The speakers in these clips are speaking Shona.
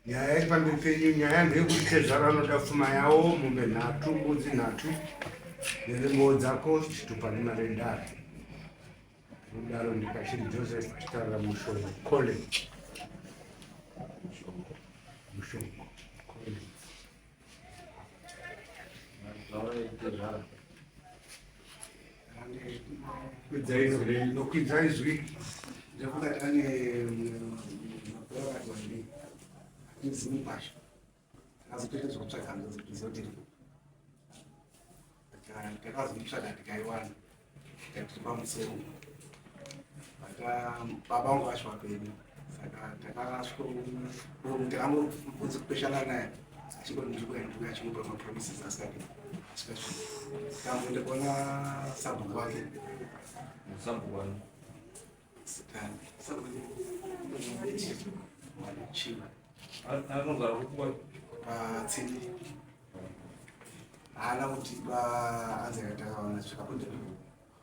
nyaya iri pamberi penyu, nyaya ndeyekuti tezvara anoda pfuma yawo, mombe nhatu, mbudzi nhatu nerembo dzako chitupa nemari ndari. Kudaro ndikashiri Joseph achitaurira mushongo college. Mushongo college. Nokwidza izwi ndekuda tane mapurakatii atizivi pasha takazotoita zvokutsvaga ndozotiri takazomutsvaga tikaiwana tikati pamusoro baba vangu vacho vapenyu saka takamubvunza kupeshana naye achingondikuya achinopa mapromises asikadi kamboende kuona sabhuku wake patsindi haana kuti anzi akatakaona zvakaponda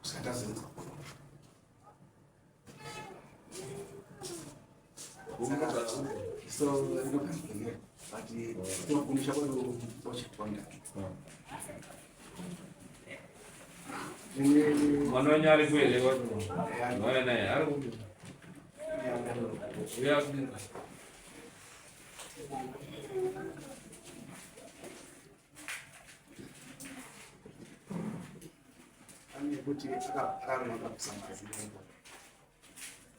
zvikatazenza so inokanzvira but tinokumisha kwanochitonda mwana wenyu ari kuelewa mwana naye ari uya kudinga ane kuti akaronga kusamazivaa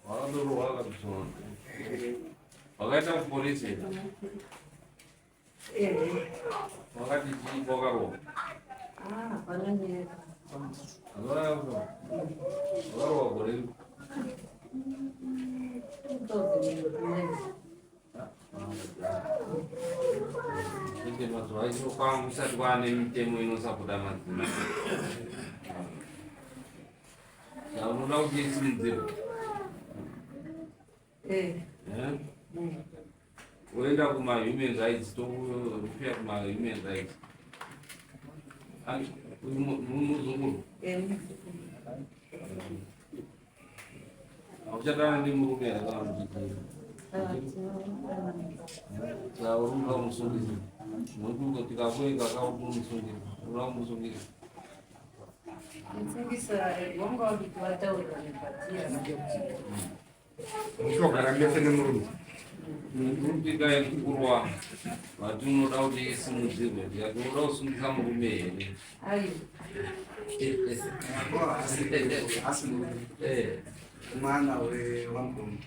wakandorohwa kabisona wakaita kupolisi wakati chii kwakarohwa wakarohwa gore ende mazuva icho kwangu kusati kwaane mitemo inosapoda madzimai unoda kuti isimudzirwe woenda kuma-human rights tokupira kuma-human rights muzunguru auchatana nemurume akamuchitira saurumba musungiri nokuti tikakuenga kaumumusungiri unoda kumusungiri muchogara mese nemurume urupika yekukurwa vati unoda kuti isimudzirwe ndikati unoda kusungisa murume here mwana wamukoma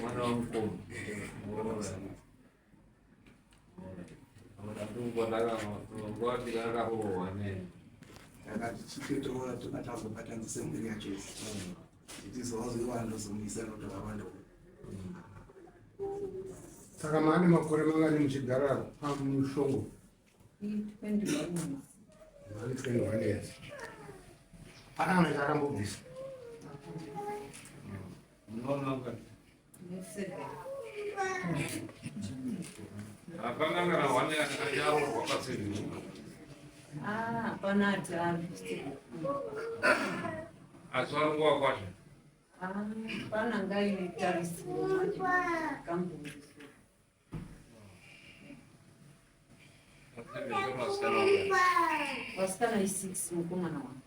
mwana wamukoma nguva tikakarohwa ne akati chiketoa tokatazobatanise mbiri yacho tizowazoiwandozomisa nokuti vakawanda. Saka maane makore mangani muchigara pamushongo? 21 years. Pana chakambobvisa akanangana wane akacharohwa paseri hapana tari asi vari nguva kwazvo pana ngaine tarisiro kambuzi vasikana i6 mukomana wangu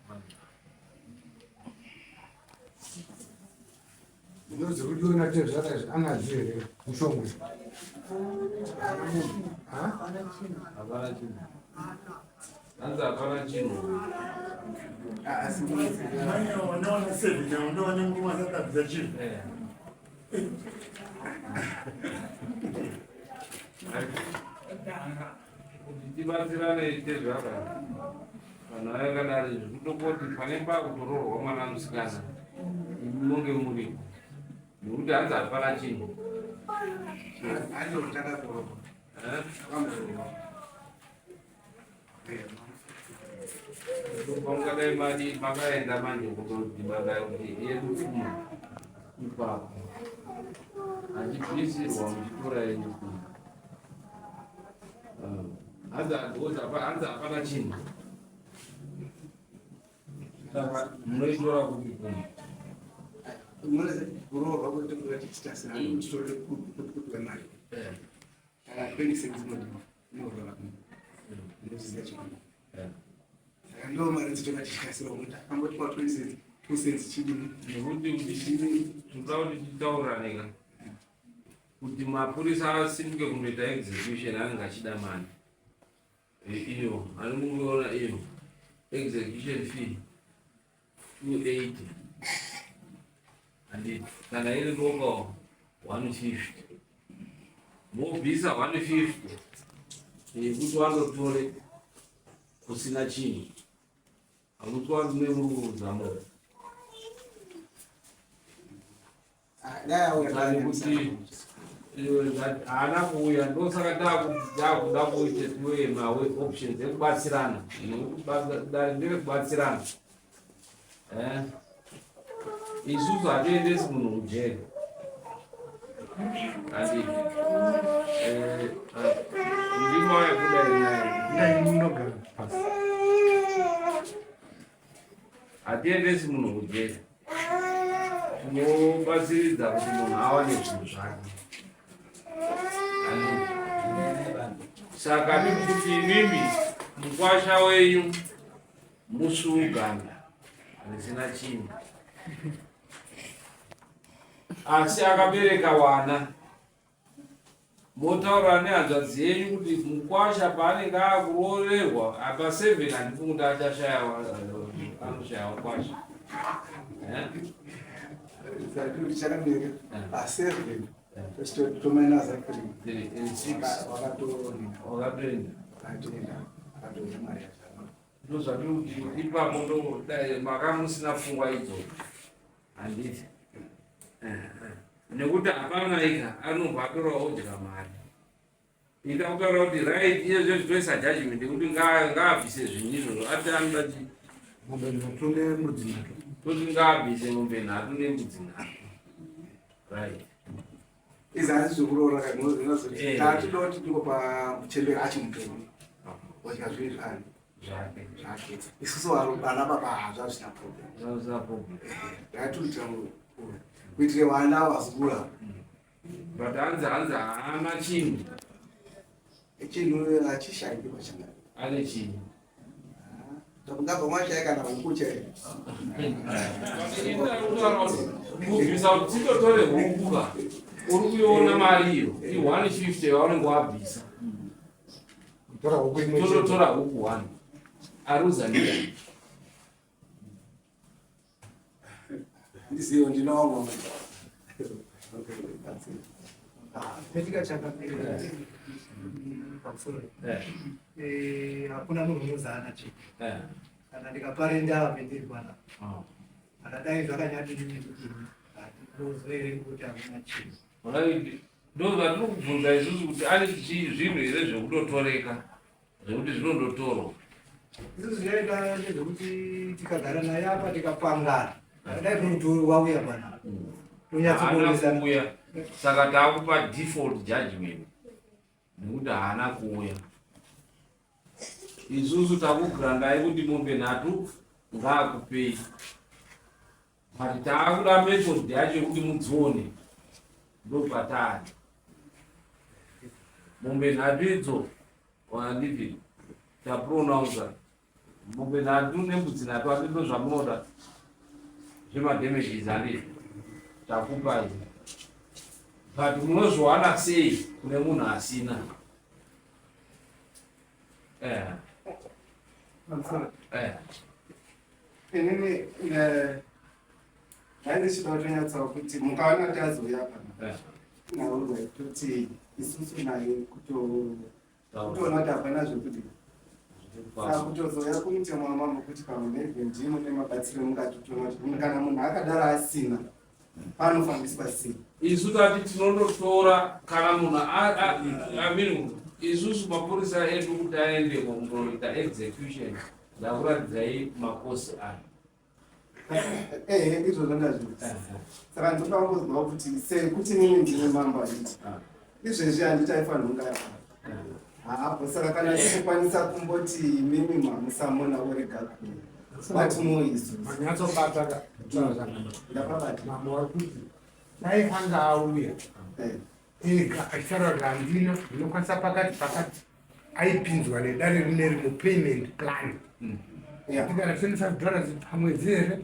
ndinozi kuti ona tezvara anazi here mushongo hapana chinhu anzi hapana chinhu kuti tibatsirane tezvara vanhu vakadari zvekutokoti pane pakutororwa mwana musikana munonge muripo nekuti hanzi hapana chinhu pangadai mari makaenda manje kutoti makati yedu pfuma ipapo achibvisirwa muchitora yenyu pfuma hanzi hapana chinhu saka munoitora kuti pfuma kuroorwa kuti tichitasira kuti mari 26 inorora ndozviziva chikuru saka ndo mari dzitokachikasira kuti angoti pa 26 2 cents chidini nekuti tinoda kuti titauraneka kuti mapurisa asimuke kundoita execution anenge achida mani iyo anomungoona iyo execution fee 280 handiti kana iri local 150 mobvisa 150 yekuti vandotore kusina chinhu akuti vandume mururudza kuti haana kuuya ndosaka takuda kuite tiwe mawe options ekubatsirana dare nderekubatsirana isusu hatoendesi munhu mujeri andi ndima yekudainayo hatiendesi munhu mujeri tinobatsiridza kuti munhu awane zvinhu zvake saka ndikuti mimi mukwasha wenyu musungana risina chinhu asi akabereka wana motaura nehanzvadzi yenyu kuti mukwasha paanenge akurorerwa apa 7 handifungi kuti achashaya anoshaya wakwasha chakabereka pa7 tomainaza wakatoenda ndozvati ipapo ndo makamusina pfungwa idzodzo handiti nekuti hapana ika anobva atorawo odya mari ika kutaura kuti right iyezvo zvitoisa judgment yekuti ngaabvise zvinhu izvozvo ati anoda chi mombe nhatu nemudzi nhatu toti ngaabvise mombe nhatu nemudzi nhatu right izasi zvokuroora katinoti ndiko pamuchembera achimupenyu wadya zviri zvani zvake isusu vana baba hazvazvina problem yatikuitira kuitire vana vazukura but hanzi haana chinhu chinhu hachishaiki pachanga ane chinhu takungabva mwashaya kana hukuchai kubvisa kuti titotore hukuka uri kuiona mari iyo i150 yaunenge wabvisa tototora huku 1 aruzania ndizivo ndinooma petika chakapera pamusoro hakuna munhu unozaana chii kana ndikaparenda pendirwana akadai zvakanyadini kuti hatinozoere kuti hakuna chii ndozvatiri kubvunza isusu kuti ane zvinhu here zvekutotoreka zvekuti zvinondotorwa izvo zvinoita nezvekuti tikagara naye apa tikapangana akadai kuti wauya pana tonyatsokuonesana kuuya saka taakupa default judgment nekuti haana kuuya isusu takugirandai kuti mombe nhatu ngaakupei but taakuda method yacho yekuti mudzione ndopatari mombe nhatu idzo wandipi tapronounsa mombe nhatu nembudzi nhatu atindo zvamunoda zvemadamages anditi takupa izvi but munozviwana sei kune munhu asina inini ndaindichida kutonyatsawo kuti mukaona kuti azoya pana naurwa kuti isusu naye kutoona kuti hapana zvekuti saka kutozoya kumutemo wamambo kuti pamwe nevhendimu nemabatsiro mungatotoona kuti kana munhu akadaro asina panofambiswa sei isu tati tinondotora kana munhu amini isusu mapurisa edu kuti aende kundoita execution ndakuratidzai makosi ayo izvozvo ndazviti saka ndokambozwa kuti sekuti nini ndine mambo anditi izvezvi handiti aifanira hapo saka kana tikukwanisa kumboti mimi mamusamona urega batimoisu manyatsobata ndapabati mamo wari kuti dai anga auya achitaura handina inokwanisa pakati aipinzwa nedare rine rimwe payment plan tikana $25 pamwedzi here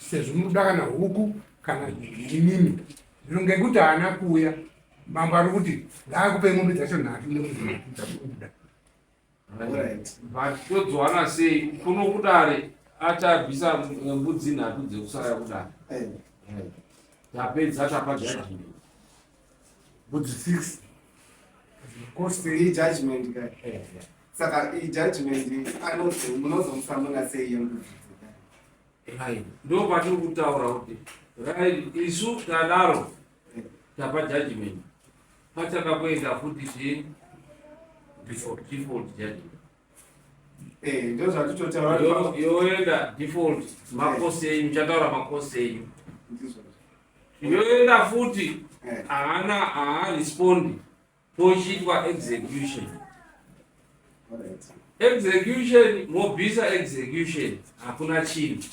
sezvo munoda kana huku kana inini zvino ngekuti haana kuuya mambo ari kuti ngaakupei mombe dzacho 3 nemudzi dzakuda but todzwana sei kuno kudare achabvisa mbudzi 3 dzekusara kudare tapedza tapajudgment mbudzi 6 cost judgment kai saka judgment anonzi munozomusamuna sei yembudzi ndo patiri kutaura kuti isu tadaro tapa judgment pachakapoenda futi chii default judgment ndo zvatitotaura yoenda default makosi enyu chataura makosi enyu yoenda futi haana respondi pochiitwa execution mobvisa execution hakuna chinhu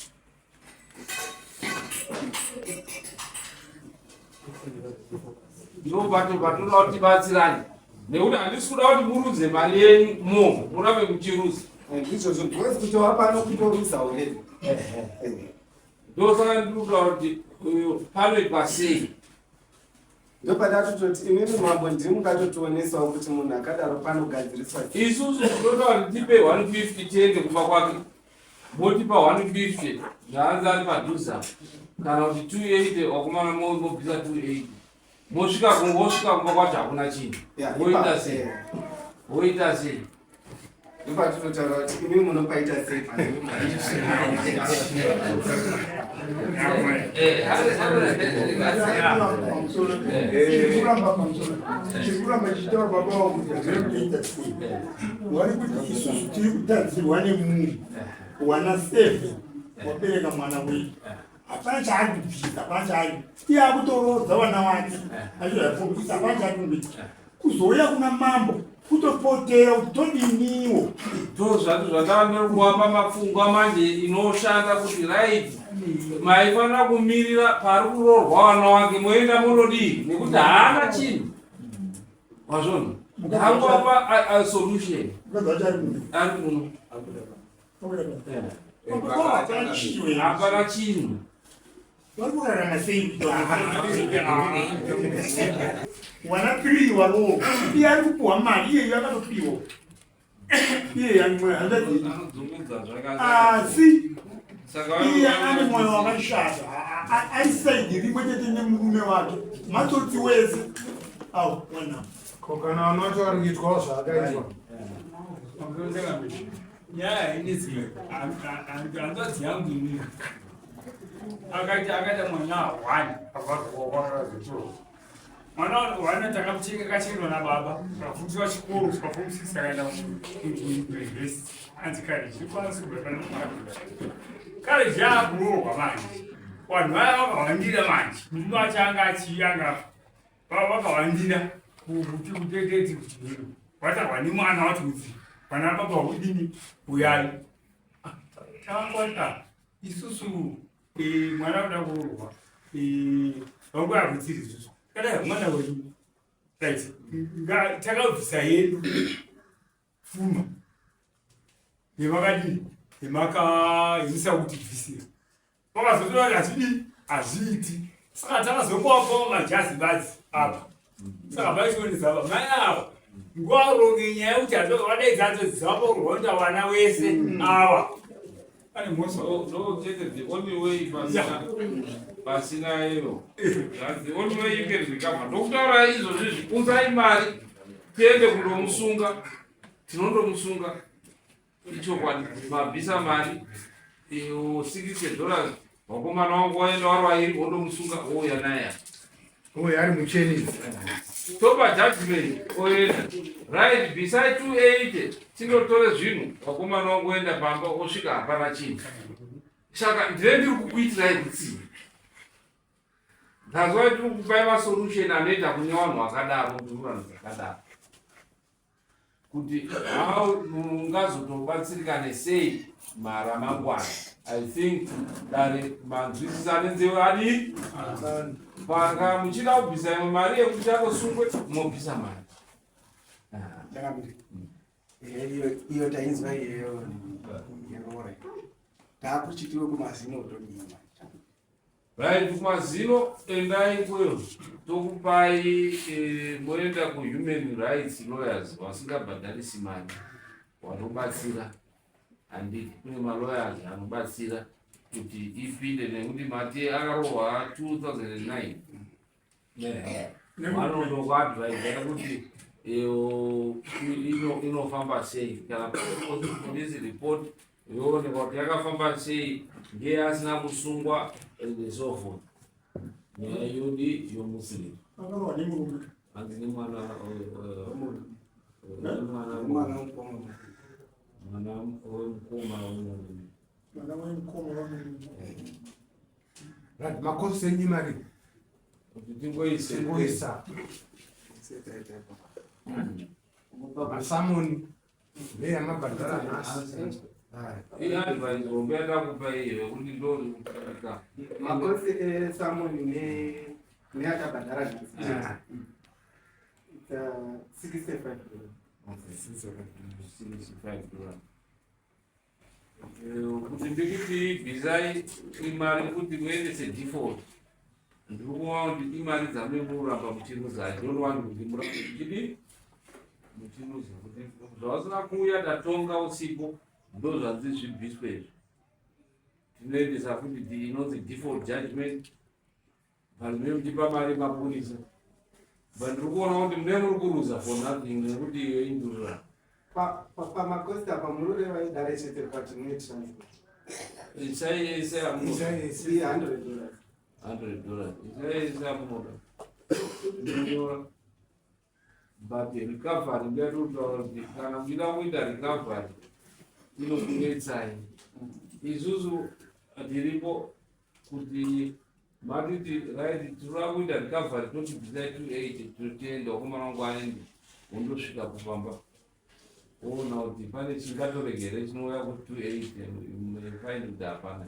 ndo patoda kuti batsirane nekuti handisi kuda kuti murudze mari yenyu murambe muchiruza ndizvozvo because kuti wapano kutoruza already ndosaka ndikuda kuti panoitwa sei ndopatatototi imweni mambo ndimukatotionesawo kuti munhu akadaro panogadziriswa isusu toda kuti tipe 150 tiende kumba kwake motipa 150 zvaanzi ari padhuza kana kuti 280 wakomana mobvisa 280 mosvika kumba kwacho hakuna chinhu woita sei ndopatinotaura kuti imi munopaita sei chikuramba chitaura baba vangu zvinoita sei wari kuti isusu tiri kutadzirwa nemunhu wana 7 wabereka mwana wedu hapana chaari kubvisa hapana chaari iye akutorodza vana vake achiaisa hapana chaari kumbiti kuzouya kuna mambo kutopotera kuti todiniwo ndo zvati zvataanekuwapa mapfungwa manje inoshanda kuti right maifanira kumirira pari kuroorwa vana wake moenda monodii nekuti haana chinhu wazvona angova solution ari kuno hapana chinhu varikurarama sei wana 3 wavo iye ari kupuhwa mari iyeyo akatopiwa iye asi iye ane mwoyo wakashata aisaidi rimwe chete nemurume wake matsotsi wese au wana kana vanoti vari kuitwawo zvaakaitwa nyaya inezi hanzvadzi yangu inini akaita mwana mwana wana takamucheka kachekerwa nababa akafundiwa chikoro chikafom 6 akaenda kuuniversity anzi kare zvikwanisi kubepana kare zvaakuroorwa manje vanhu vaya vakawandira manje murume wacho anga achiyanga vakawandira kuteti kuti watarwa nemwana wati kuti vana baba hudini uyai takwata isusu mwana kuda kuroorwa vanguyakutsiri isusu kada mwana wedu right takabvisa yedu pfuma yemakadini yemakaisa kuti bvisira pakazotoa hazvidi hazviiti saka takazokuwapawo majazibadzi apa saka vaishonezava mai ava nguvaronge nyaya yekuti vadaidzadzivapo rwonda vana wese ava pane mosotete the only way pasina iro the only way you can recover ndokutaura izvozvi zvikunzai mari tiende kundomusunga tinondomusunga ichokwadi mabvisa mari $60 wakomana wangu waenda wari wairi wondomusunga ouya naye uye ari muchenisi topa judgment oenda right beside 280 tindotore zvinhu wakomana wangu oenda pamba osvika hapana chinhu saka ndine ndiri kukuitirai kutsini ndazova ndiri kupai masolution anoita kune vanhu vakadaro ndurano dzakadaro kuti ungazotobatsirikane sei mara mangwana. I think dare manzwisisane nzeve adi panga muchida kubvisa imwe mari yekuti akosungwe mobvisa mari. iyo tainzwa iyeyo yerora taakuchitiwe kumazino utodima right, kumazino endai ikweyo tokupai moenda kuhuman rights lawyers vasingabhadharisi mari wanobatsira. Handiti kune malawyers anobatsira kuti ipinde nekuti mati akarohwa 2009 vanondokuadvaisa kuti inofamba sei kana police report yoonekwa kuti yakafamba sei ngeye asina kusungwa and so forth. Yodi yomuslim hanzi ni mwana Right, makosi enyi mari. Tingoisa. Masamoni. Leya mabadara nasi. advice ngombenda kupa iyo kuti ndori kutika. Makosi samoni neakabhadhara nasi. 65 $65. Kuti ndikuti bhizai imari kuti muendese default. Ndiri kuona kuti imari dzamemuramba muchiruza. I don't want kuti muramba muchidi muchiruza. Kuti zvavasina kuuya tatonga usiku ndo zvanzi zvibviswe izvi. Tinoendesa kuti inonzi default judgment. Vanhu vemuchipa mari mapurisa. But ndiri kuona kuti mune muri kuruza for nothing nekuti iyo indurira. pamakosi apa muroreva idare chete pati munetransfer Isaise amunoda. $100. $100. Isaise amunoda. But recovery ndiyatutaura kuti kana muchida kuita recovery inokunetsai. Isusu tiripo kuti matiti right tinoda kuita recovery totibvisai 280 totienda kumarangwani undosvika kupamba. Ona kuti pane chingatoregere chinouya ku 280 mufaini kuti hapana.